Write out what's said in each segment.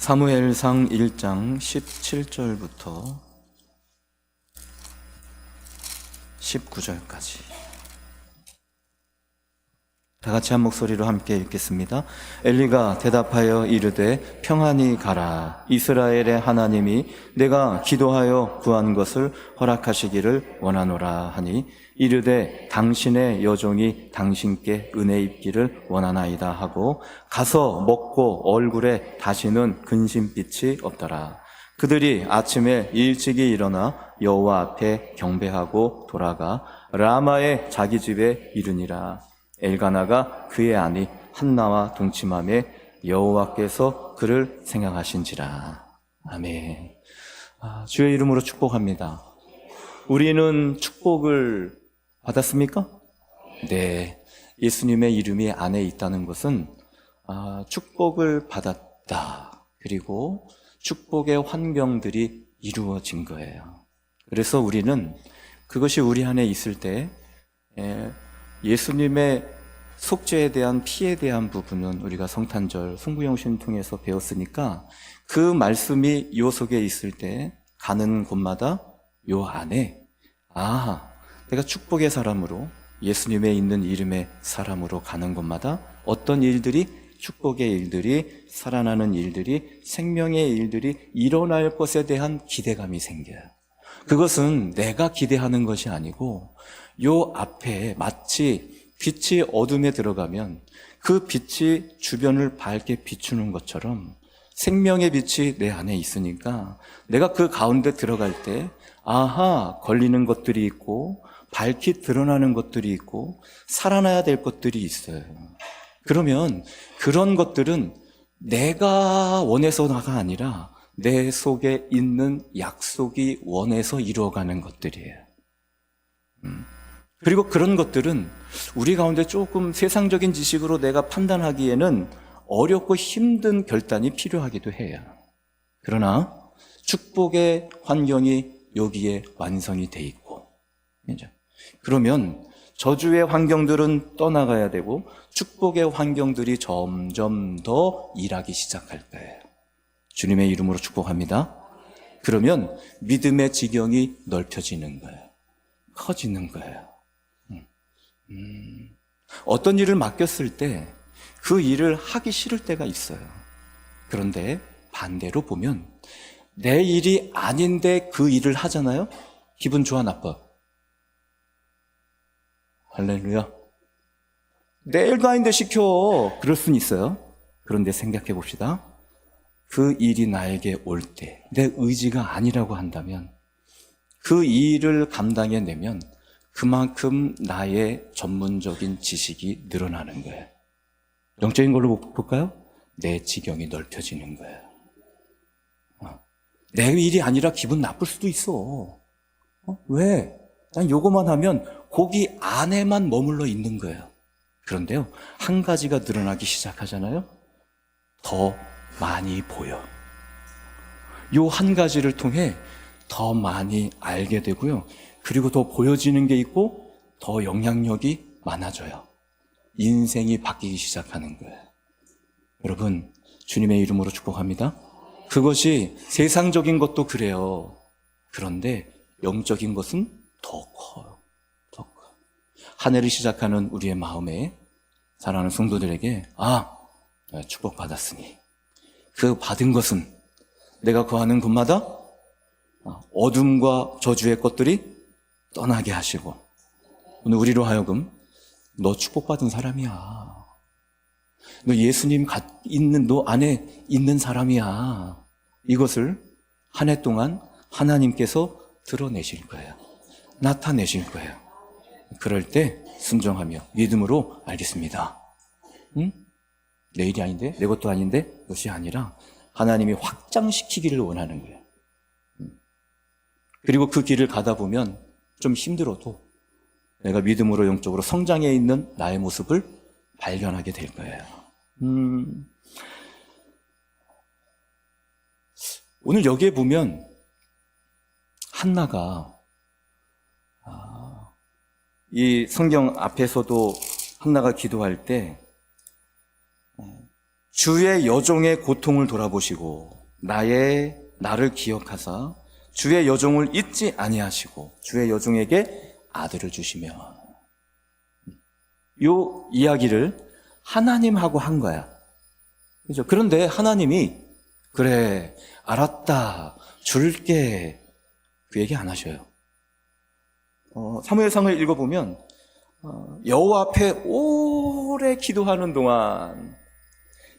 사무엘상 1장 17절부터 19절까지 다 같이 한 목소리로 함께 읽겠습니다. 엘리가 대답하여 이르되 평안히 가라. 이스라엘의 하나님이 내가 기도하여 구한 것을 허락하시기를 원하노라 하니 이르되 당신의 여종이 당신께 은혜 입기를 원하나이다 하고 가서 먹고 얼굴에 다시는 근심빛이 없더라. 그들이 아침에 일찍이 일어나 여호와 앞에 경배하고 돌아가 라마의 자기 집에 이르니라. 엘가나가 그의 아내 한나와 동침함에 여호와께서 그를 생각하신지라. 아멘. 주의 이름으로 축복합니다. 우리는 축복을 받았습니까? 네. 예수님의 이름이 안에 있다는 것은 축복을 받았다. 그리고 축복의 환경들이 이루어진 거예요. 그래서 우리는 그것이 우리 안에 있을 때 예수님의 속죄에 대한 피에 대한 부분은 우리가 성탄절 송구영신 통해서 배웠으니까 그 말씀이 요 속에 있을 때 가는 곳마다 요 안에 내가 축복의 사람으로 예수님의 있는 이름의 사람으로 가는 곳마다 어떤 일들이 축복의 일들이 살아나는 일들이 생명의 일들이 일어날 것에 대한 기대감이 생겨요. 그것은 내가 기대하는 것이 아니고 요 앞에 마치 빛이 어둠에 들어가면 그 빛이 주변을 밝게 비추는 것처럼 생명의 빛이 내 안에 있으니까 내가 그 가운데 들어갈 때 걸리는 것들이 있고 밝히 드러나는 것들이 있고 살아나야 될 것들이 있어요. 그러면 그런 것들은 내가 원해서가 아니라 내 속에 있는 약속이 원해서 이루어가는 것들이에요. 그리고 그런 것들은 우리 가운데 조금 세상적인 지식으로 내가 판단하기에는 어렵고 힘든 결단이 필요하기도 해요. 그러나 축복의 환경이 여기에 완성이 돼 있고, 그러면 저주의 환경들은 떠나가야 되고 축복의 환경들이 점점 더 일하기 시작할 거예요. 주님의 이름으로 축복합니다. 그러면 믿음의 지경이 넓혀지는 거예요. 커지는 거예요. 어떤 일을 맡겼을 때 그 일을 하기 싫을 때가 있어요. 그런데 반대로 보면 내 일이 아닌데 그 일을 하잖아요. 기분 좋아, 나빠? 할렐루야. 내 일도 아닌데 시켜. 그럴 수는 있어요. 그런데 생각해 봅시다. 그 일이 나에게 올 때 내 의지가 아니라고 한다면 그 일을 감당해내면 그만큼 나의 전문적인 지식이 늘어나는 거예요. 영적인 걸로 볼까요? 내 지경이 넓혀지는 거예요. 내 일이 아니라 기분 나쁠 수도 있어. 왜? 난 요거만 하면 거기 안에만 머물러 있는 거예요. 그런데요, 한 가지가 늘어나기 시작하잖아요. 더 많이 보여. 요 한 가지를 통해 더 많이 알게 되고요. 그리고 더 보여지는 게 있고 더 영향력이 많아져요. 인생이 바뀌기 시작하는 거예요. 여러분, 주님의 이름으로 축복합니다. 그것이 세상적인 것도 그래요. 그런데 영적인 것은 더 커요. 더 커요. 한 해를 시작하는 우리의 마음에 사랑하는 성도들에게 축복받았으니 그 받은 것은 내가 거하는 곳마다 어둠과 저주의 것들이 떠나게 하시고 오늘 우리로 하여금 너 축복받은 사람이야. 너 예수님 너 안에 있는 사람이야. 이것을 한 해 동안 하나님께서 드러내실 거예요. 나타내실 거예요. 그럴 때 순종하며 믿음으로 알겠습니다. 내 일이 아닌데, 내 것도 아닌데, 것이 아니라 하나님이 확장시키기를 원하는 거예요. 그리고 그 길을 가다 보면 좀 힘들어도 내가 믿음으로 영적으로 성장해 있는 나의 모습을 발견하게 될 거예요. 오늘 여기에 보면 한나가 이 성경 앞에서도 한나가 기도할 때 주의 여종의 고통을 돌아보시고 나를 기억하사 주의 여종을 잊지 아니하시고 주의 여종에게 아들을 주시며. 요 이야기를 하나님하고 한 거야. 그죠? 그런데 하나님이 그래, 알았다, 줄게, 그 얘기 안 하셔요. 사무엘상을 읽어보면 여호와 앞에 오래 기도하는 동안,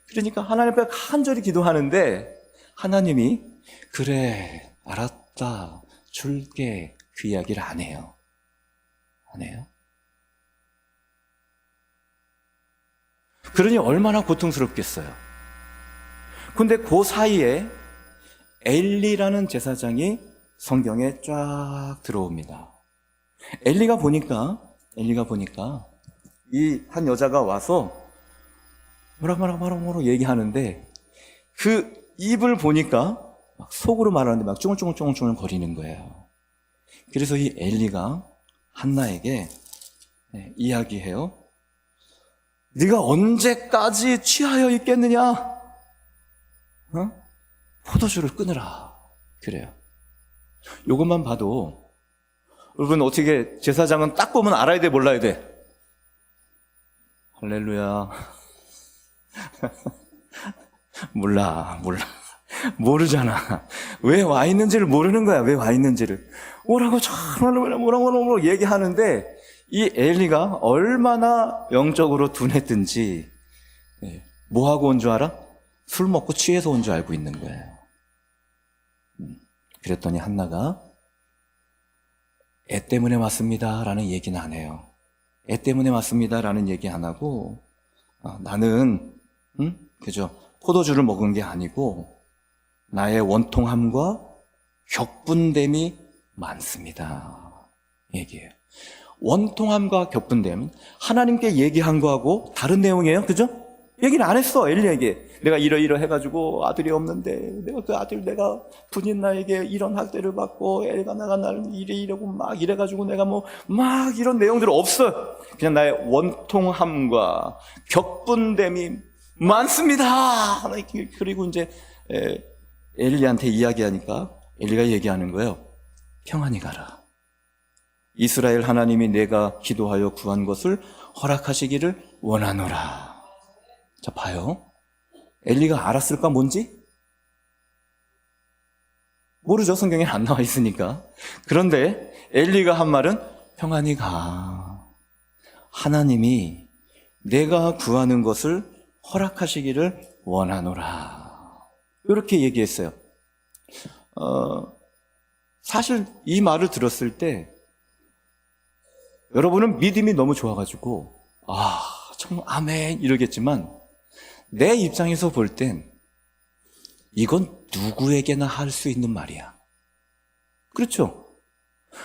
그러니까 하나님 앞에 간절히 기도하는데 하나님이 그래, 알았다, 줄게, 그 이야기를 안 해요. 안 해요. 그러니 얼마나 고통스럽겠어요. 근데 그 사이에 엘리라는 제사장이 성경에 쫙 들어옵니다. 엘리가 보니까 이 한 여자가 와서 뭐라고 얘기하는데 그 입을 보니까 막 속으로 말하는데 막 쭈글쭈글 거리는 거예요. 그래서 이 엘리가 한나에게 이야기해요. 네가 언제까지 취하여 있겠느냐? 포도주를 끊으라. 그래요. 이것만 봐도 여러분 어떻게 제사장은 딱 보면 알아야 돼, 몰라야 돼? 할렐루야. 몰라. 모르잖아. 왜 와 있는지를 모르는 거야. 왜 와 있는지를. 뭐라고 얘기하는데 이 엘리가 얼마나 영적으로 둔했든지 뭐 하고 온 줄 알아? 술 먹고 취해서 온 줄 알고 있는 거예요. 그랬더니 한나가 애 때문에 왔습니다 라는 얘기는 안 해요. 애 때문에 왔습니다 라는 얘기 안 하고 나는 그죠? 포도주를 먹은 게 아니고 나의 원통함과 격분됨이 많습니다 얘기해요. 원통함과 격분됨, 하나님께 얘기한 거하고 다른 내용이에요. 그죠? 얘기를 안 했어, 엘리에게. 내가 이러해가지고 아들이 없는데, 내가 그 아들, 내가 분인 나에게 이런 학대를 받고, 애가 나가 날 이러고 막 이래가지고 내가 막 이런 내용들 없어. 그냥 나의 원통함과 격분됨이 많습니다. 그리고 이제, 엘리한테 이야기하니까, 엘리가 얘기하는 거예요. 평안히 가라. 이스라엘 하나님이 내가 기도하여 구한 것을 허락하시기를 원하노라. 자, 봐요. 엘리가 알았을까, 뭔지? 모르죠. 성경에 안 나와 있으니까. 그런데 엘리가 한 말은 평안히 가. 하나님이 내가 구하는 것을 허락하시기를 원하노라. 이렇게 얘기했어요. 사실 이 말을 들었을 때 여러분은 믿음이 너무 좋아가지고 참 아멘 이러겠지만 내 입장에서 볼 땐 이건 누구에게나 할 수 있는 말이야. 그렇죠?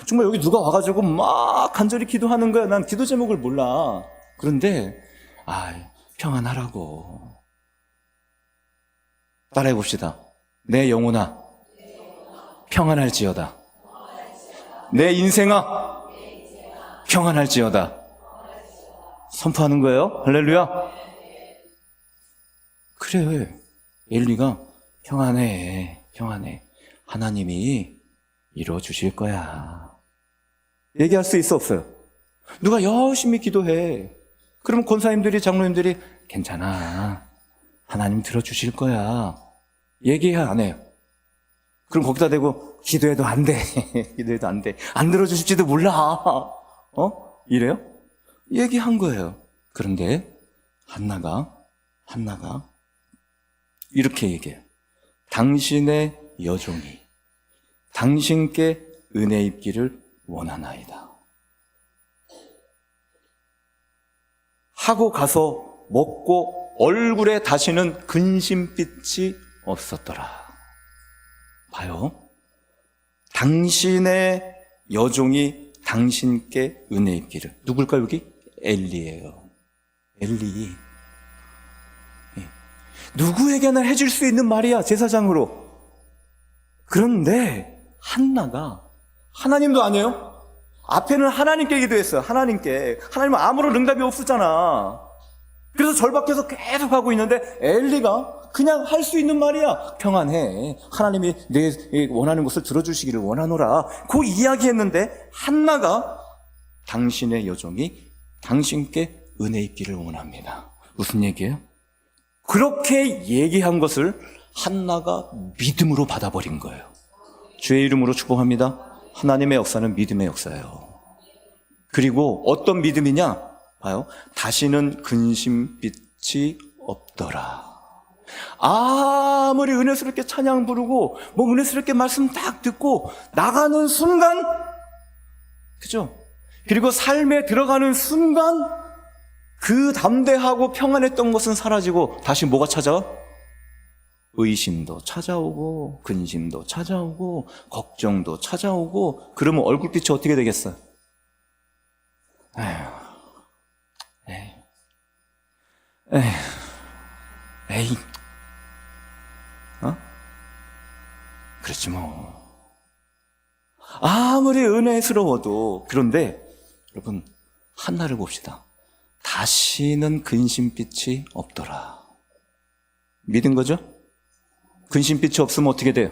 정말 여기 누가 와가지고 막 간절히 기도하는 거야. 난 기도 제목을 몰라. 그런데 평안하라고. 따라해 봅시다. 내 영혼아 평안할지어다. 내 인생아 평안할지어다. 선포하는 거예요. 할렐루야. 그래, 엘리가 평안해. 하나님이 이루어주실 거야. 얘기할 수 있어, 없어요? 누가 열심히 기도해. 그러면 권사님들이, 장로님들이 괜찮아, 하나님 들어주실 거야. 얘기해야 안 해요? 그럼 거기다 대고 기도해도 안 돼. 기도해도 안 돼. 안 들어주실지도 몰라. 이래요? 얘기한 거예요. 그런데 한나가 이렇게 얘기해요. 당신의 여종이 당신께 은혜 입기를 원하나이다. 하고 가서 먹고 얼굴에 다시는 근심빛이 없었더라. 봐요. 당신의 여종이 당신께 은혜 입기를. 누굴까 여기? 엘리예요. 엘리. 누구에게나 해줄 수 있는 말이야, 제사장으로. 그런데 한나가 하나님도 아니에요? 앞에는 하나님께 기도했어요. 하나님께. 하나님은 아무런 응답이 없었잖아. 그래서 절박해서 계속 하고 있는데 엘리가 그냥 할 수 있는 말이야. 평안해. 하나님이 내 원하는 것을 들어주시기를 원하노라. 그 이야기했는데 한나가 당신의 여종이 당신께 은혜 있기를 원합니다. 무슨 얘기예요? 그렇게 얘기한 것을 한나가 믿음으로 받아버린 거예요. 주의 이름으로 축복합니다. 하나님의 역사는 믿음의 역사예요. 그리고 어떤 믿음이냐? 봐요. 다시는 근심빛이 없더라. 아무리 은혜스럽게 찬양 부르고 뭐 은혜스럽게 말씀 딱 듣고 나가는 순간, 그죠? 그리고 삶에 들어가는 순간 그 담대하고 평안했던 것은 사라지고 다시 뭐가 찾아와? 의심도 찾아오고 근심도 찾아오고 걱정도 찾아오고. 그러면 얼굴빛이 어떻게 되겠어요? 에이, 그렇지 뭐. 아무리 은혜스러워도. 그런데 여러분, 한나를 봅시다. 다시는 근심빛이 없더라. 믿은 거죠? 근심빛이 없으면 어떻게 돼요?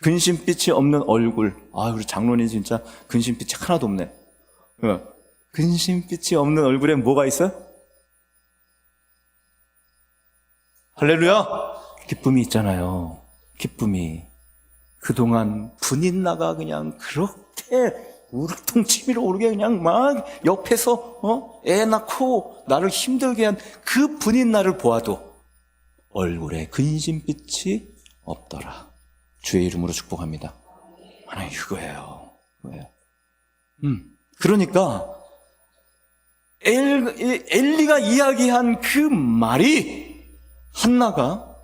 근심빛이 없는 얼굴. 우리 장로님 진짜 근심빛이 하나도 없네. 근심빛이 없는 얼굴에 뭐가 있어요? 할렐루야! 기쁨이 있잖아요. 기쁨이. 그동안 분인나가 그냥 그렇게 우르통 치밀어 오르게 그냥 막 옆에서 애 낳고 나를 힘들게 한 그 분인나를 보아도 얼굴에 근심빛이 없더라. 주의 이름으로 축복합니다. 하나님, 이거예요. 그러니까 엘리가 이야기한 그 말이 한나가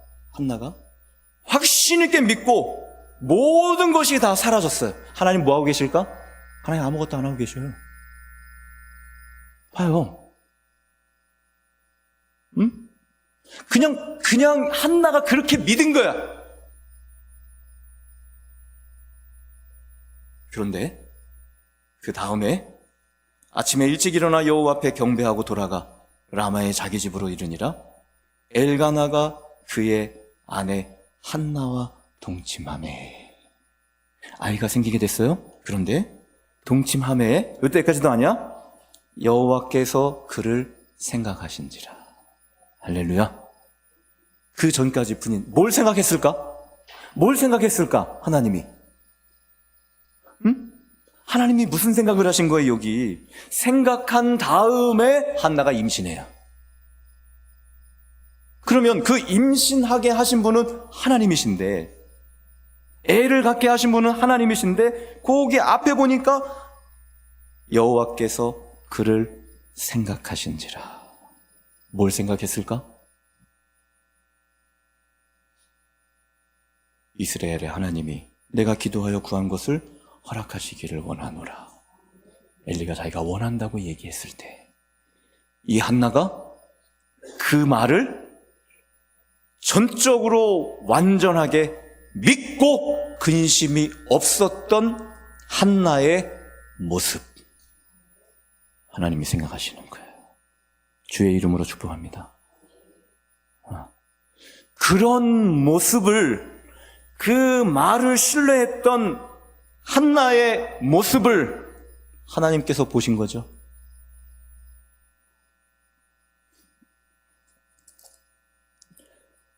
확신 있게 믿고 모든 것이 다 사라졌어요. 하나님 뭐 하고 계실까? 하나님 아무것도 안 하고 계셔요. 봐요. 그냥 한나가 그렇게 믿은 거야. 그런데 그 다음에 아침에 일찍 일어나 여호와 앞에 경배하고 돌아가 라마의 자기 집으로 이르니라. 엘가나가 그의 아내 한나와 동침하매. 아이가 생기게 됐어요. 그런데 동침하매, 이때까지도 아니야? 여호와께서 그를 생각하신지라. 할렐루야. 그 전까지 분인 뭘 생각했을까? 하나님이? 하나님이 무슨 생각을 하신 거예요? 여기 생각한 다음에 한나가 임신해요. 그러면 그 임신하게 하신 분은 하나님이신데, 애를 갖게 하신 분은 하나님이신데, 거기 앞에 보니까 여호와께서 그를 생각하신지라. 뭘 생각했을까? 이스라엘의 하나님이 내가 기도하여 구한 것을 허락하시기를 원하노라. 엘리가 자기가 원한다고 얘기했을 때 이 한나가 그 말을 전적으로 완전하게 믿고 근심이 없었던 한나의 모습, 하나님이 생각하시는 거예요. 주의 이름으로 축복합니다. 그런 모습을, 그 말을 신뢰했던 한나의 모습을 하나님께서 보신 거죠.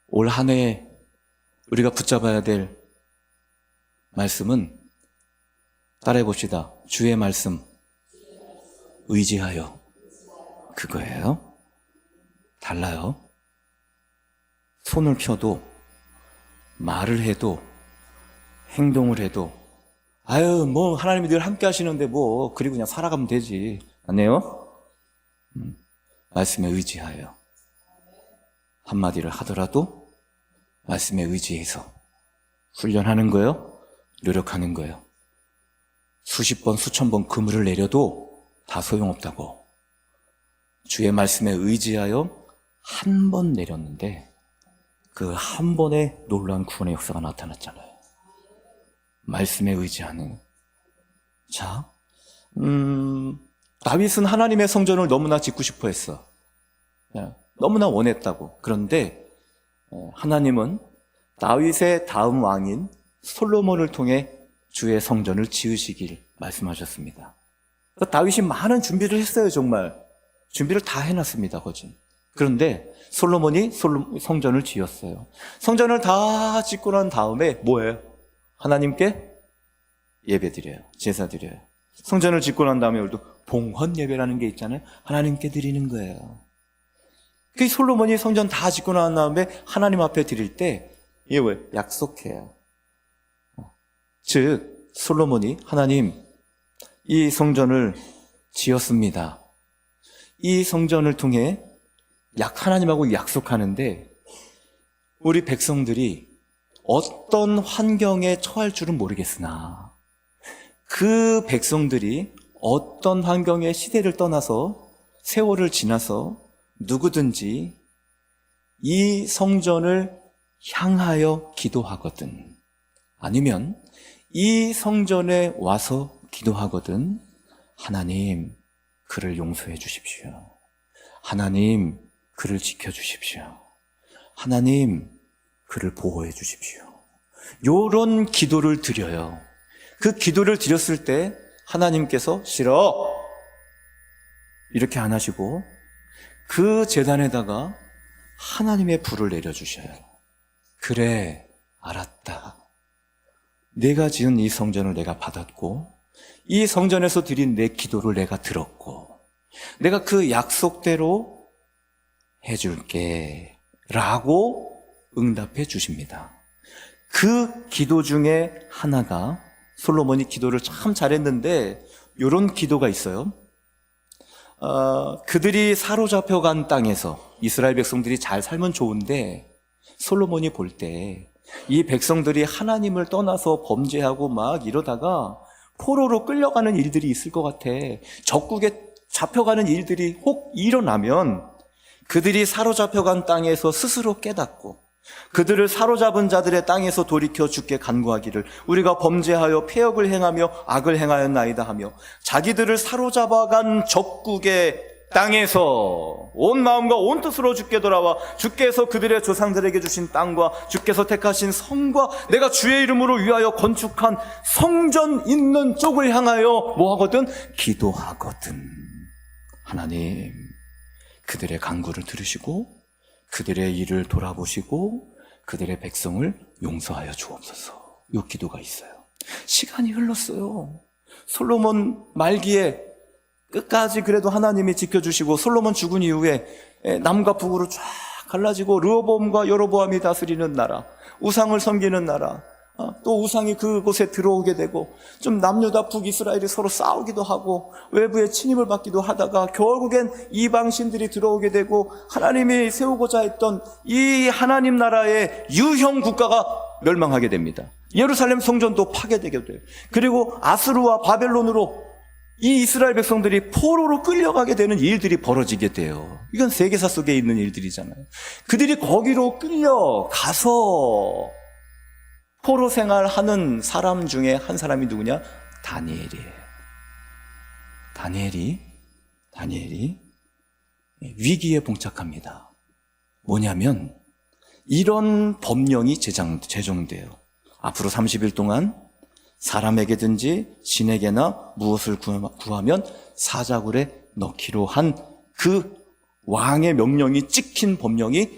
올 한 해 우리가 붙잡아야 될 말씀은 따라해 봅시다. 주의 말씀 의지하여. 그거예요. 달라요. 손을 펴도 말을 해도 행동을 해도 뭐 하나님이 늘 함께 하시는데 뭐 그리고 그냥 살아가면 되지. 아니에요? 말씀에 의지하여. 한마디를 하더라도 말씀에 의지해서 훈련하는 거예요. 노력하는 거예요. 수십 번 수천 번 그물을 내려도 다 소용없다고. 주의 말씀에 의지하여 한 번 내렸는데 그 한 번에 놀라운 구원의 역사가 나타났잖아요. 말씀에 의지하는. 자, 다윗은 하나님의 성전을 너무나 짓고 싶어 했어. 너무나 원했다고. 그런데 하나님은 다윗의 다음 왕인 솔로몬을 통해 주의 성전을 지으시길 말씀하셨습니다. 다윗이 많은 준비를 했어요. 정말 준비를 다 해놨습니다. 거진. 그런데 솔로몬이 성전을 지었어요. 성전을 다 짓고 난 다음에 뭐예요? 하나님께 예배드려요. 제사드려요. 성전을 짓고 난 다음에 우리도 봉헌 예배라는 게 있잖아요. 하나님께 드리는 거예요. 그 솔로몬이 성전 다 짓고 난 다음에 하나님 앞에 드릴 때 이게 왜? 약속해요. 즉 솔로몬이 하나님 이 성전을 지었습니다. 이 성전을 통해 하나님하고 약속하는데 우리 백성들이 어떤 환경에 처할 줄은 모르겠으나 그 백성들이 어떤 환경의 시대를 떠나서 세월을 지나서 누구든지 이 성전을 향하여 기도하거든 아니면 이 성전에 와서 기도하거든 하나님 그를 용서해 주십시오. 하나님 그를 지켜주십시오. 하나님 그를 보호해 주십시오. 요런 기도를 드려요. 그 기도를 드렸을 때 하나님께서 싫어 이렇게 안 하시고 그 제단에다가 하나님의 불을 내려주셔요. 그래 알았다. 내가 지은 이 성전을 내가 받았고 이 성전에서 드린 내 기도를 내가 들었고 내가 그 약속대로 해줄게 라고 응답해 주십니다. 그 기도 중에 하나가 솔로몬이 기도를 참 잘했는데 이런 기도가 있어요. 그들이 사로잡혀간 땅에서 이스라엘 백성들이 잘 살면 좋은데 솔로몬이 볼 때 이 백성들이 하나님을 떠나서 범죄하고 막 이러다가 포로로 끌려가는 일들이 있을 것 같아. 적국에 잡혀가는 일들이 혹 일어나면 그들이 사로잡혀간 땅에서 스스로 깨닫고 그들을 사로잡은 자들의 땅에서 돌이켜 주께 간구하기를 우리가 범죄하여 폐역을 행하며 악을 행하였나이다 하며 자기들을 사로잡아간 적국의 땅에서 온 마음과 온 뜻으로 주께 돌아와 주께서 그들의 조상들에게 주신 땅과 주께서 택하신 성과 내가 주의 이름으로 위하여 건축한 성전 있는 쪽을 향하여 뭐하거든? 기도하거든. 하나님 그들의 간구를 들으시고 그들의 일을 돌아보시고 그들의 백성을 용서하여 주옵소서. 이 기도가 있어요. 시간이 흘렀어요. 솔로몬 말기에 끝까지 그래도 하나님이 지켜주시고 솔로몬 죽은 이후에 남과 북으로 쫙 갈라지고 르호보암과 여로보암이 다스리는 나라, 우상을 섬기는 나라, 또 우상이 그곳에 들어오게 되고 좀 남유다 북이스라엘이 서로 싸우기도 하고 외부의 침입을 받기도 하다가 결국엔 이방신들이 들어오게 되고 하나님이 세우고자 했던 이 하나님 나라의 유형 국가가 멸망하게 됩니다. 예루살렘 성전도 파괴되게 돼요. 그리고 아수르와 바벨론으로 이 이스라엘 백성들이 포로로 끌려가게 되는 일들이 벌어지게 돼요. 이건 세계사 속에 있는 일들이잖아요. 그들이 거기로 끌려가서 포로 생활하는 사람 중에 한 사람이 누구냐? 다니엘이에요. 다니엘이 위기에 봉착합니다. 뭐냐면 이런 법령이 제정돼요. 앞으로 30일 동안 사람에게든지 신에게나 무엇을 구하면 사자굴에 넣기로 한 그 왕의 명령이 찍힌 법령이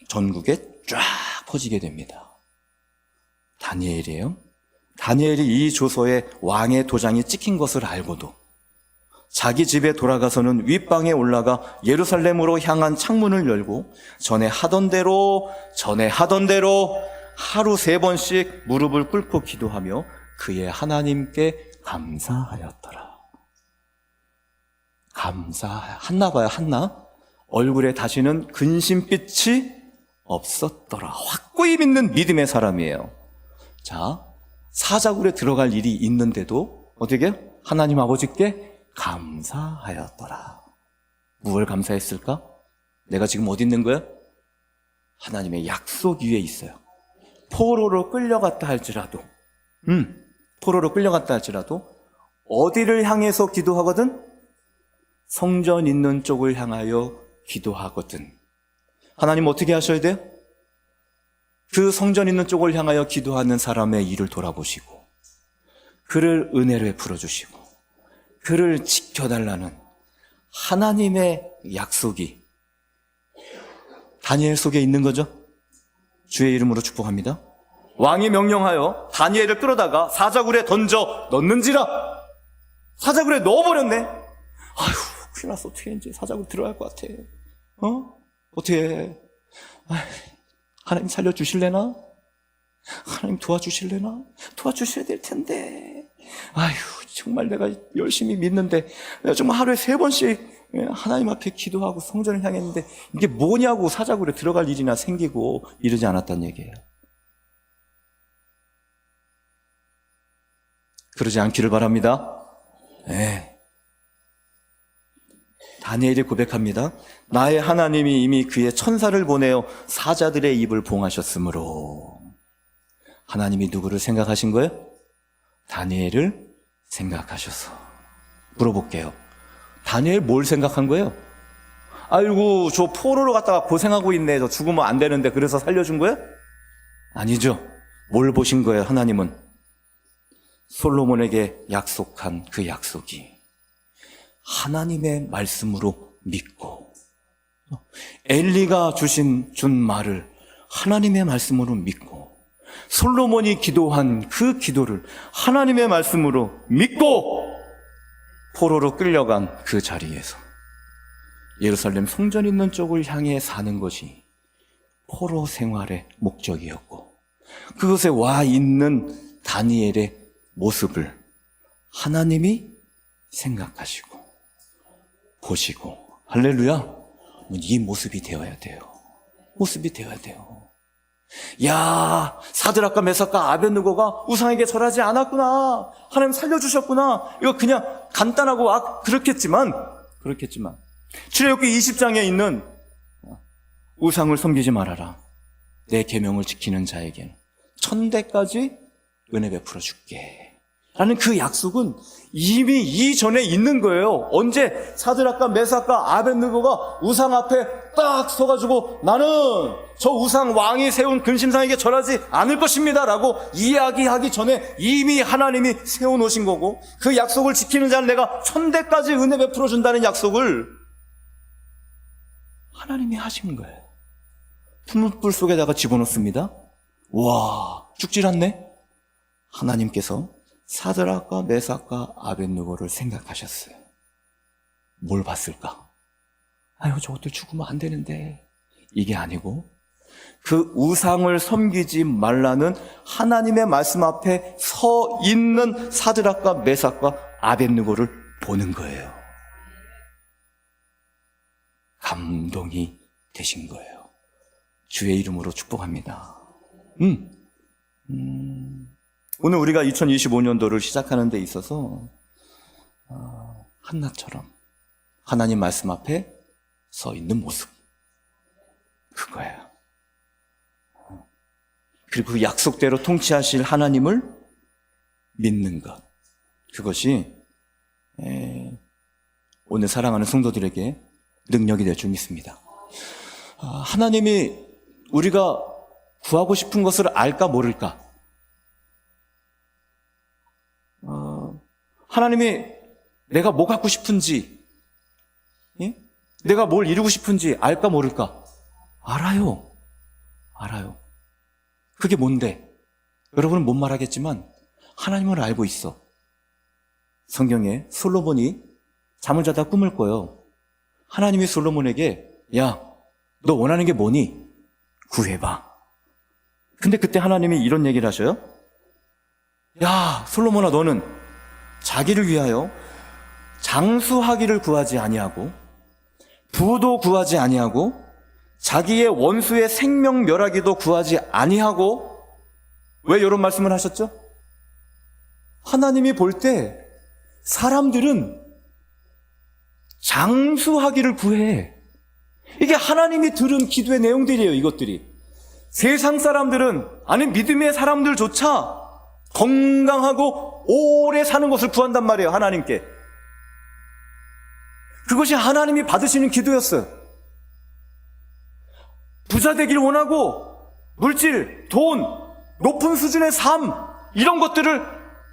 전국에 쫙 퍼지게 됩니다. 다니엘이에요. 다니엘이 이 조서에 왕의 도장이 찍힌 것을 알고도 자기 집에 돌아가서는 윗방에 올라가 예루살렘으로 향한 창문을 열고 전에 하던 대로 하루 3번씩 무릎을 꿇고 기도하며 그의 하나님께 감사하였더라. 한나봐요, 한나. 얼굴에 다시는 근심빛이 없었더라. 확고히 믿는 믿음의 사람이에요. 자, 사자굴에 들어갈 일이 있는데도 어떻게 해요? 하나님 아버지께 감사하였더라. 무엇을 감사했을까? 내가 지금 어디 있는 거야? 하나님의 약속 위에 있어요. 포로로 끌려갔다 할지라도 어디를 향해서 기도하거든? 성전 있는 쪽을 향하여 기도하거든. 하나님 어떻게 하셔야 돼요? 그 성전 있는 쪽을 향하여 기도하는 사람의 일을 돌아보시고 그를 은혜로 베풀어 주시고 그를 지켜달라는 하나님의 약속이 다니엘 속에 있는 거죠. 주의 이름으로 축복합니다. 왕이 명령하여 다니엘을 끌어다가 사자굴에 던져 넣는지라. 사자굴에 넣어버렸네. 아휴, 큰일 났어. 어떻게 이제 사자굴 들어갈 것 같아. 어떻게 하나님 살려주실래나? 하나님 도와주실래나? 도와주셔야 될 텐데. 아휴, 정말 내가 열심히 믿는데 내가 정말 하루에 3번씩 하나님 앞에 기도하고 성전을 향했는데 이게 뭐냐고 사자굴에 들어갈 일이나 생기고 이러지 않았단 얘기예요. 그러지 않기를 바랍니다. 네. 다니엘이 고백합니다. 나의 하나님이 이미 그의 천사를 보내어 사자들의 입을 봉하셨으므로. 하나님이 누구를 생각하신 거예요? 다니엘을 생각하셔서. 물어볼게요. 다니엘 뭘 생각한 거예요? 아이고, 저 포로로 갔다가 고생하고 있네. 저 죽으면 안 되는데 그래서 살려준 거예요? 아니죠. 뭘 보신 거예요, 하나님은? 솔로몬에게 약속한 그 약속이 하나님의 말씀으로 믿고, 엘리가 준 말을 하나님의 말씀으로 믿고, 솔로몬이 기도한 그 기도를 하나님의 말씀으로 믿고 포로로 끌려간 그 자리에서 예루살렘 성전 있는 쪽을 향해 사는 것이 포로 생활의 목적이었고, 그것에 와 있는 다니엘의 모습을 하나님이 생각하시고 보시고, 할렐루야, 이 모습이 되어야 돼요. 모습이 되어야 돼요. 야, 사드락과 메삭과 아벳느고가 우상에게 절하지 않았구나. 하나님 살려주셨구나. 이거 그냥 간단하고 그렇겠지만 출애굽기 20장에 있는 우상을 섬기지 말아라. 내 계명을 지키는 자에게는 1000대까지 은혜 베풀어 줄게. 라는 그 약속은 이미 이전에 있는 거예요. 언제? 사드락과 메삭과 아벳느고가 우상 앞에 딱 서가지고 나는 저 우상 왕이 세운 근심상에게 절하지 않을 것입니다 라고 이야기하기 전에 이미 하나님이 세워놓으신 거고, 그 약속을 지키는 자는 내가 1000대까지 은혜 베풀어 준다는 약속을 하나님이 하신 거예요. 풀무불 속에다가 집어넣습니다. 와, 죽질 않네. 하나님께서 사드락과 메삭과 아벳느고를 생각하셨어요. 뭘 봤을까? 아유, 저것들 죽으면 안 되는데. 이게 아니고 그 우상을 섬기지 말라는 하나님의 말씀 앞에 서 있는 사드락과 메삭과 아벳느고를 보는 거예요. 감동이 되신 거예요. 주의 이름으로 축복합니다. 오늘 우리가 2025년도를 시작하는 데 있어서 한나처럼 하나님 말씀 앞에 서 있는 모습, 그거예요. 그리고 그 약속대로 통치하실 하나님을 믿는 것, 그것이 오늘 사랑하는 성도들에게 능력이 될 줄 믿습니다. 하나님이 우리가 구하고 싶은 것을 알까 모를까? 하나님이 내가 뭐 갖고 싶은지, 내가 뭘 이루고 싶은지 알까 모를까? 알아요. 그게 뭔데? 여러분은 못 말하겠지만 하나님은 알고 있어. 성경에 솔로몬이 잠을 자다 꿈을 꿔요. 하나님이 솔로몬에게, 야, 너 원하는 게 뭐니? 구해봐. 근데 그때 하나님이 이런 얘기를 하셔요. 야, 솔로몬아, 너는 자기를 위하여 장수하기를 구하지 아니하고 부도 구하지 아니하고 자기의 원수의 생명 멸하기도 구하지 아니하고. 왜 이런 말씀을 하셨죠? 하나님이 볼 때 사람들은 장수하기를 구해. 이게 하나님이 들은 기도의 내용들이에요. 이것들이 세상 사람들은, 아니 믿음의 사람들조차 건강하고 오래 사는 것을 구한단 말이에요. 하나님께. 그것이 하나님이 받으시는 기도였어요. 부자 되길 원하고 물질, 돈, 높은 수준의 삶 이런 것들을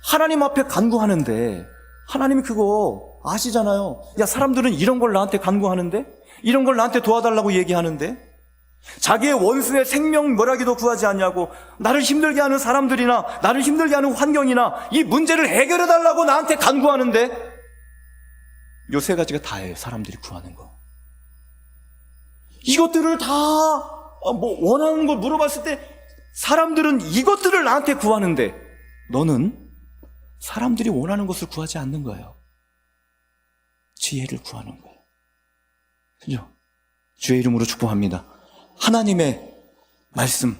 하나님 앞에 간구하는데 하나님이 그거 아시잖아요. 야, 사람들은 이런 걸 나한테 간구하는데, 이런 걸 나한테 도와달라고 얘기하는데, 자기의 원수의 생명 멸하기도 구하지 않냐고, 나를 힘들게 하는 사람들이나 나를 힘들게 하는 환경이나 이 문제를 해결해달라고 나한테 간구하는데, 요 세 가지가 다예요. 사람들이 구하는 거. 이것들을 다 원하는 걸 물어봤을 때 사람들은 이것들을 나한테 구하는데 너는 사람들이 원하는 것을 구하지 않는 거예요. 지혜를 구하는 거예요. 그죠? 주의 이름으로 축복합니다. 하나님의 말씀,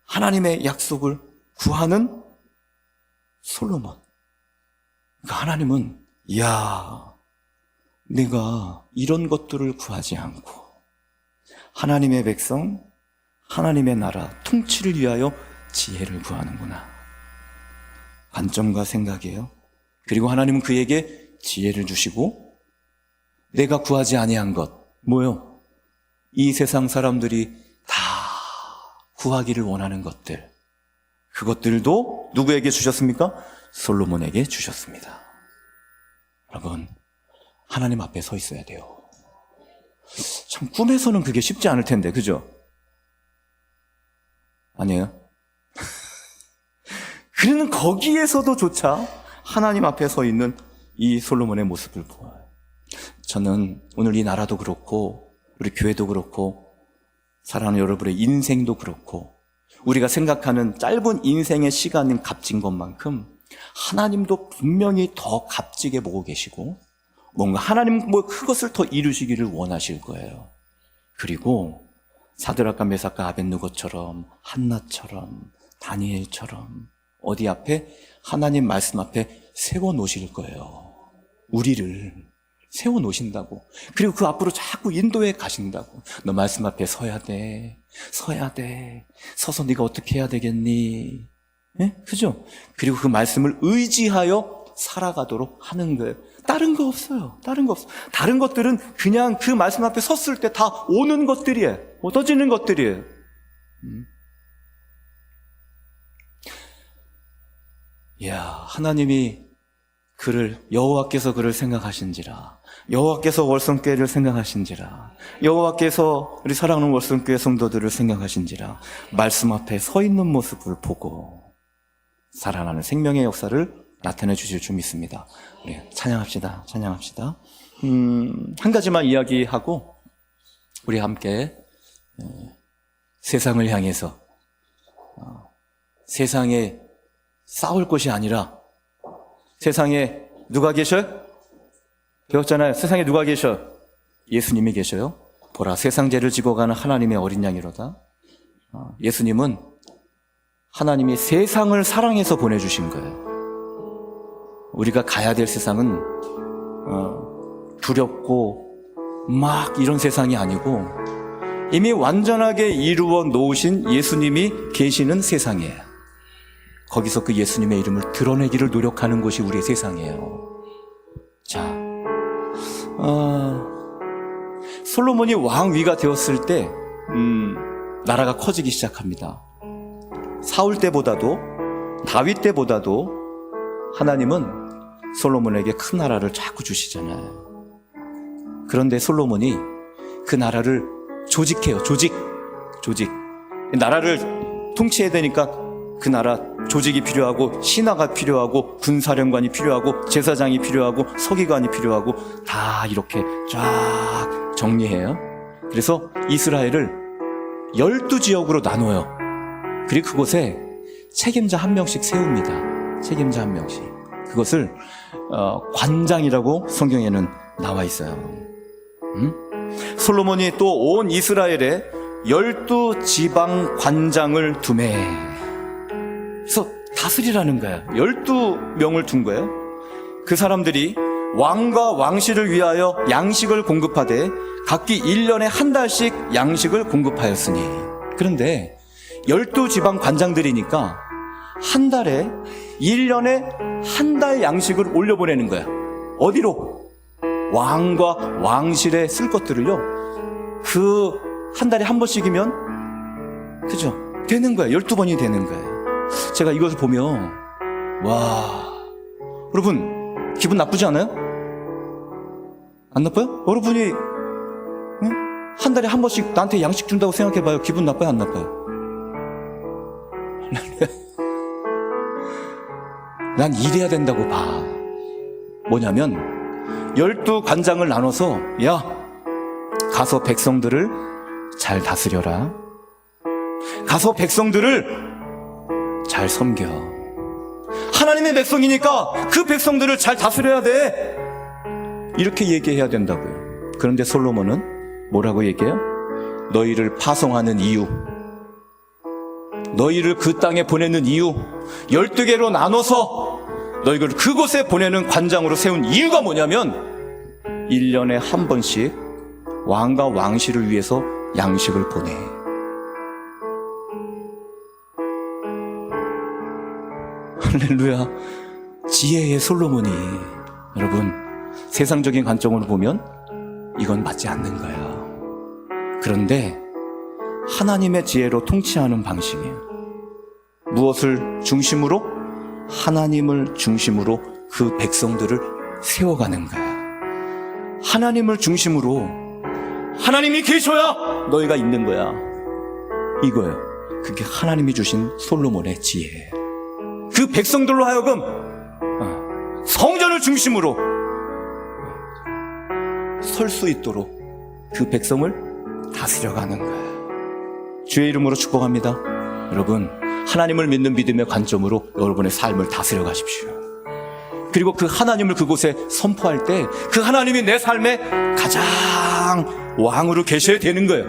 하나님의 약속을 구하는 솔로몬. 그러니까 하나님은 이야, 내가 이런 것들을 구하지 않고 하나님의 백성, 하나님의 나라 통치를 위하여 지혜를 구하는구나. 관점과 생각이에요. 그리고 하나님은 그에게 지혜를 주시고 내가 구하지 아니한 것, 뭐요? 이 세상 사람들이 다 구하기를 원하는 것들, 그것들도 누구에게 주셨습니까? 솔로몬에게 주셨습니다. 여러분, 하나님 앞에 서 있어야 돼요. 참 꿈에서는 그게 쉽지 않을 텐데, 그죠? 아니에요? 그는 거기에서도 조차 하나님 앞에 서 있는 이 솔로몬의 모습을 보아요. 저는 오늘 이 나라도 그렇고 우리 교회도 그렇고 사랑하는 여러분의 인생도 그렇고 우리가 생각하는 짧은 인생의 시간은 값진 것만큼 하나님도 분명히 더 값지게 보고 계시고 뭔가 하나님 그것을 더 이루시기를 원하실 거예요. 그리고 사드락과 메삭과 아벳느고처럼 한나처럼 다니엘처럼 어디 앞에 하나님 말씀 앞에 세워놓으실 거예요. 우리를 세워놓으신다고. 그리고 그 앞으로 자꾸 인도해 가신다고. 너 말씀 앞에 서야 돼. 서야 돼. 서서 네가 어떻게 해야 되겠니? 예? 그죠? 그리고 그 말씀을 의지하여 살아가도록 하는 거예요. 다른 거 없어요. 다른 거 없어. 다른 것들은 그냥 그 말씀 앞에 섰을 때 다 오는 것들이에요. 얻어지는 것들이에요. 이야, 하나님이 여호와께서 그를 생각하신지라. 여호와께서 월성교회를 생각하신지라. 여호와께서 우리 사랑하는 월성교회 성도들을 생각하신지라. 말씀 앞에 서 있는 모습을 보고 살아나는 생명의 역사를 나타내 주실 줄 믿습니다. 우리 찬양합시다. 찬양합시다. 한 가지만 이야기하고 우리 함께 세상을 향해서 세상에 싸울 것이 아니라 세상에 누가 계셔요? 배웠잖아요. 세상에 누가 계셔? 예수님이 계셔요. 보라, 세상 죄를 지고 가는 하나님의 어린 양이로다. 예수님은 하나님이 세상을 사랑해서 보내주신 거예요. 우리가 가야 될 세상은 두렵고 막 이런 세상이 아니고 이미 완전하게 이루어 놓으신 예수님이 계시는 세상이에요. 거기서 그 예수님의 이름을 드러내기를 노력하는 것이 우리의 세상이에요. 자, 솔로몬이 왕위가 되었을 때 나라가 커지기 시작합니다. 사울 때보다도 다윗 때보다도 하나님은 솔로몬에게 큰 나라를 자꾸 주시잖아요. 그런데 솔로몬이 그 나라를 조직해요. 조직. 나라를 통치해야 되니까 그 나라 조직이 필요하고 신하가 필요하고 군사령관이 필요하고 제사장이 필요하고 서기관이 필요하고 다 이렇게 쫙 정리해요. 그래서 이스라엘을 12지역으로 나눠요. 그리고 그곳에 책임자 한 명씩 세웁니다. 책임자 한 명씩. 그것을 관장이라고 성경에는 나와 있어요. 솔로몬이 또 온 이스라엘에 12지방 관장을 두매. 그래서 다스리라는 거예요. 12명을 둔 거예요. 그 사람들이 왕과 왕실을 위하여 양식을 공급하되 각기 1년에 한 달씩 양식을 공급하였으니. 그런데 12지방 관장들이니까 한 달에 1년에 한 달 양식을 올려보내는 거예요. 어디로? 왕과 왕실에 쓸 것들을요. 그 한 달에 한 번씩이면 그죠? 되는 거야. 12번이 되는 거예요. 제가 이것을 보면 와, 여러분 기분 나쁘지 않아요? 안 나빠요? 여러분이 한 달에 한 번씩 나한테 양식 준다고 생각해봐요. 기분 나빠요? 안 나빠요? 난 일해야 된다고 봐. 뭐냐면 12관장을 나눠서 야, 가서 백성들을 잘 다스려라. 가서 백성들을 잘 섬겨. 하나님의 백성이니까 그 백성들을 잘 다스려야 돼. 이렇게 얘기해야 된다고요. 그런데 솔로몬은 뭐라고 얘기해요? 너희를 파송하는 이유, 너희를 그 땅에 보내는 이유, 12개로 나눠서 너희를 그곳에 보내는 관장으로 세운 이유가 뭐냐면 1년에 한 번씩 왕과 왕실을 위해서 양식을 보내. 할렐루야. 지혜의 솔로몬이, 여러분 세상적인 관점으로 보면 이건 맞지 않는 거예요. 그런데 하나님의 지혜로 통치하는 방식이에요. 무엇을 중심으로? 하나님을 중심으로 그 백성들을 세워가는 거야. 하나님을 중심으로, 하나님이 계셔야 너희가 있는 거야. 이거예요. 그게 하나님이 주신 솔로몬의 지혜예요. 그 백성들로 하여금 성전을 중심으로 설 수 있도록 그 백성을 다스려가는 거예요. 주의 이름으로 축복합니다. 여러분, 하나님을 믿는 믿음의 관점으로 여러분의 삶을 다스려 가십시오. 그리고 그 하나님을 그곳에 선포할 때 그 하나님이 내 삶에 가장 왕으로 계셔야 되는 거예요.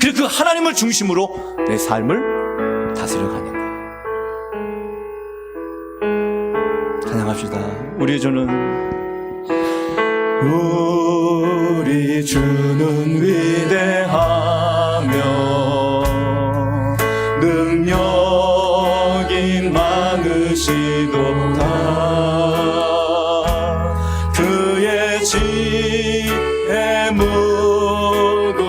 그리고 그 하나님을 중심으로 내 삶을 다스려 가는 거예요. 찬양합시다. 우리의 주는, 우리 주는 위대하며 능력이 많으시도다. 그의 지혜 무궁하며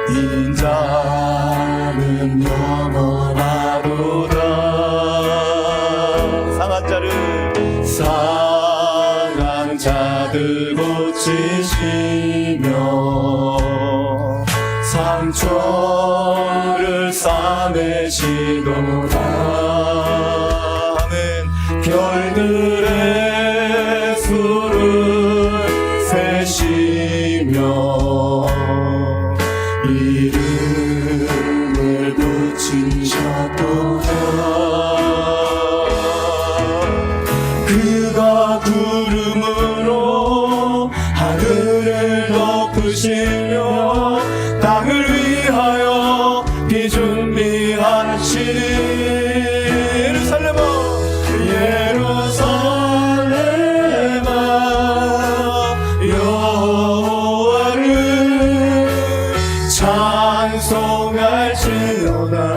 인자는 영원하도다. 상한 자들 고치시며 상처를 싸매시도다. 아멘. 별들의 수를 세시며 이름을 붙이셨도다. 그가 구름으로 하늘을 덮으시며 땅을 위하여 비 준비하시니 예루살렘아 여호와를 찬송할지어다.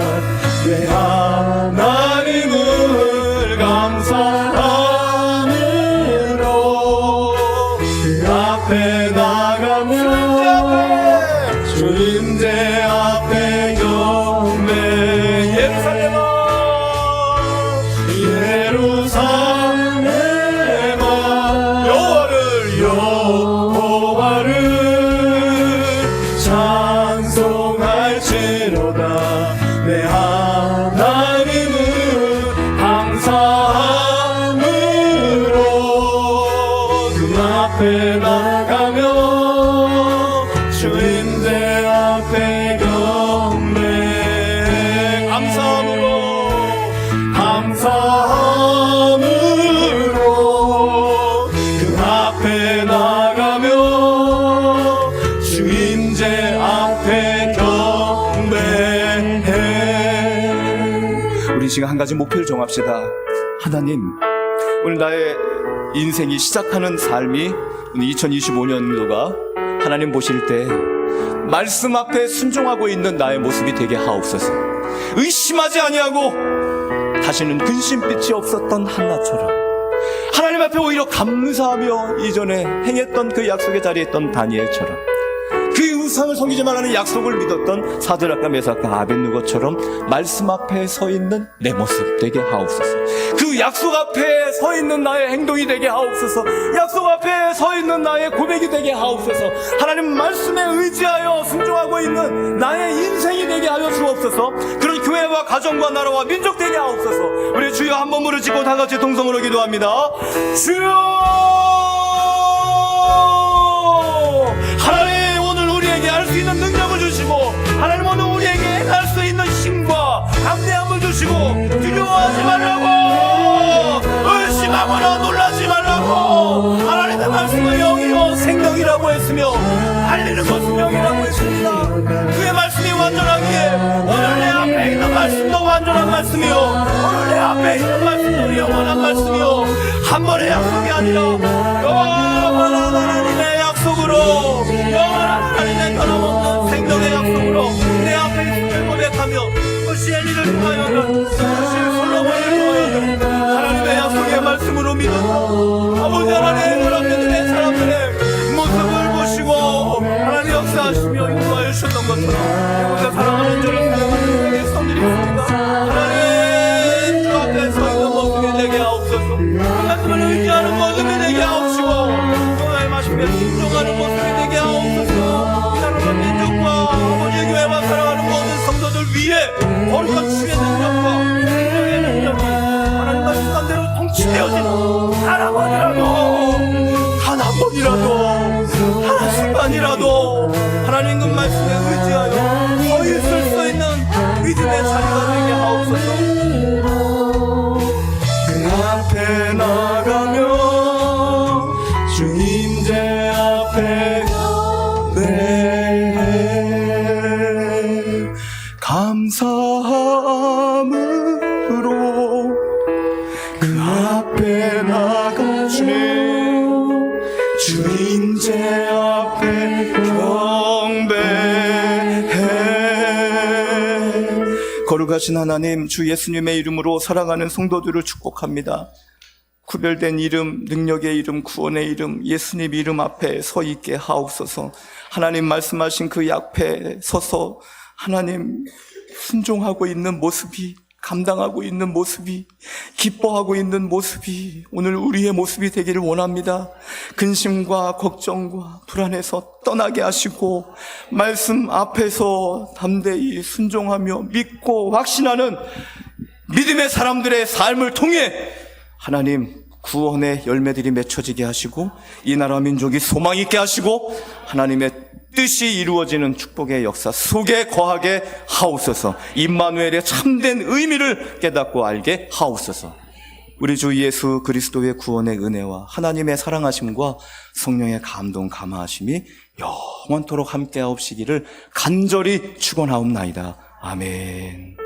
내 하나님을 감사함으로 그 앞에 나가며 주 임재 앞에 경배. 예루살렘아 여호와를 찬송할지로다. 내 하나님을 감사함으로 그 앞에 나가며 주 임재 앞에 경배. 감사함으로 그 앞에 나가며 주 임재 앞에 경배해. 우리 지금 한 가지 목표를 정합시다. 하나님, 오늘 나의 인생이 시작하는 삶이 2025년도가 하나님 보실 때 말씀 앞에 순종하고 있는 나의 모습이 되게 하옵소서. 의심하지 아니하고 다시는 근심빛이 없었던 한나처럼 하나님 앞에 오히려 감사하며 이전에 행했던 그 약속의 자리에 있던 다니엘처럼 그 우상을 섬기지 말라는 약속을 믿었던 사드락과 메삭과 아벳느고처럼 말씀 앞에 서 있는 내 모습 되게 하옵소서. 그 약속 앞에 서 있는 나의 행동이 되게 하옵소서. 약속 앞에 서 있는 나의 고백이 되게 하옵소서. 하나님 말씀에 의지하여 순종하고 있는 나의 인생이 되게 하여 주옵소서. 그런 교회와 가정과 나라와 민족 되게 하옵소서. 우리 주여 한 번 부르짖고 다 같이 동성으로 기도합니다. 주여! 하나님 오늘 우리에게 할 수 있는 능력을 주시고, 하나님 오늘 우리에게 행할 수 있는 힘과 담대함을 주시고, 두려워하지 말라고, 의심하거나 놀라지 말라고, 하나님의 말씀을 영이요 생명이라고 했으며 알리는 것은 영이라고 했습니다. 그의 말씀이 완전하기에 오늘 내 앞에 있는 말씀도 완전한 말씀이요, 오늘 내 앞에 있는 말씀도 영원한 말씀이요, 한 번의 약속이 아니라 영원한 하나님의 약속으로, 영원한 하나님의 변함없는 생명의 약속으로 내 앞에 있음을 고백하며, 그것이 엘리를 통하여는, 그것이 솔로몬을 통하여는 하나님의 약속의 말씀으로 믿었다. 아버지 하나님, 그런 믿음의 사람들의 모습을 보시고 하나님 역사하시며 인도하여 주셨던 것처럼 이곳에 사랑하는 저를 사랑하는 우리 성들이 있습니다. 하나님 주 앞에 서 있는 모습이 되게 하옵소서. 말씀을 의지하는 모습이 되게 하옵시고, 주의 말씀에 순종하는 모습이 되게 하옵소서. 이 나라의 민족과 아버지의 교회만 사랑하는 모든 성도들 위에 거룩한 주의 능력과 생명의 능력이 하나님 말씀대로 통치되어지는 단 한 번이라도 한 순간이라도 하나님 그 말씀에 의지하여 서 있을 수 있는 믿음의 자리가 되게 하옵소서. 그 앞에 나가며 주님제 앞에 내 감사함으로 그 앞에 나가 주님제 앞에 경배해. 거룩하신 하나님, 주 예수님의 이름으로 사랑하는 성도들을 축복합니다. 구별된 이름, 능력의 이름, 구원의 이름, 예수님 이름 앞에 서 있게 하옵소서. 하나님 말씀하신 그 앞에 서서 하나님 순종하고 있는 모습이, 감당하고 있는 모습이, 기뻐하고 있는 모습이 오늘 우리의 모습이 되기를 원합니다. 근심과 걱정과 불안에서 떠나게 하시고 말씀 앞에서 담대히 순종하며 믿고 확신하는 믿음의 사람들의 삶을 통해 하나님 구원의 열매들이 맺혀지게 하시고 이 나라 민족이 소망 있게 하시고 하나님의 뜻이 이루어지는 축복의 역사 속에 거하게 하옵소서. 임마누엘의 참된 의미를 깨닫고 알게 하옵소서. 우리 주 예수 그리스도의 구원의 은혜와 하나님의 사랑하심과 성령의 감동 감화하심이 영원토록 함께하옵시기를 간절히 축원하옵나이다. 아멘.